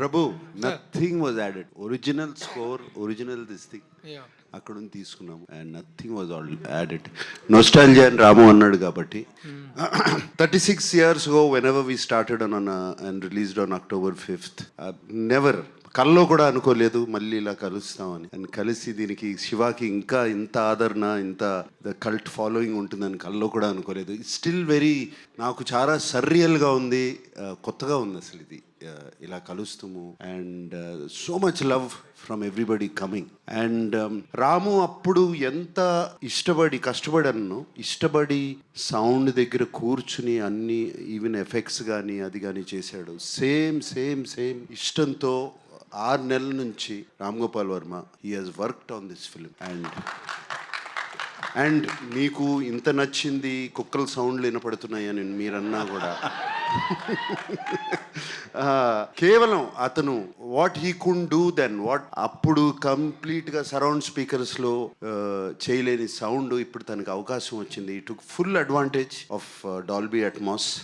Prabhu nothing was added, original score, original this thing Yeah. అక్కడ నుంచి తీసుకున్నాము and nothing was all added. Nostalgia అని రాము అన్నాడు కాబట్టి 36 years ago whenever we started on and released on October 5th, never కల్లో కూడా అనుకోలేదు మళ్ళీ ఇలా కలుస్తామని. అండ్ కలిసి దీనికి శివాకి ఇంకా ఇంత ఆదరణ, ఇంత కల్ట్ ఫాలోయింగ్ ఉంటుందని కల్లో కూడా అనుకోలేదు. స్టిల్ వెరీ, నాకు చాలా సర్రియల్గా ఉంది, కొత్తగా ఉంది అసలు ఇది ఇలా కలుస్తాము. And so much love from everybody coming. And Ramu అప్పుడు ఎంత ఇష్టపడి సౌండ్ దగ్గర కూర్చుని అన్ని ఈవెన్ ఎఫెక్ట్స్ కానీ అది కానీ చేశాడు. సేమ్ ఇష్టంతో 6 నెలల నుంచి Ram Gopal Varma he has worked on this film. And మీకు ఇంత నచ్చింది, కుక్కల సౌండ్లు వినపడుతున్నాయని మీరన్నా కూడా కేవలం అతను what he could do then, what అప్పుడు కంప్లీట్గా సరౌండ్ స్పీకర్స్లో చేయలేని సౌండ్ ఇప్పుడు తనకు అవకాశం వచ్చింది. Took full advantage of Dolby Atmos.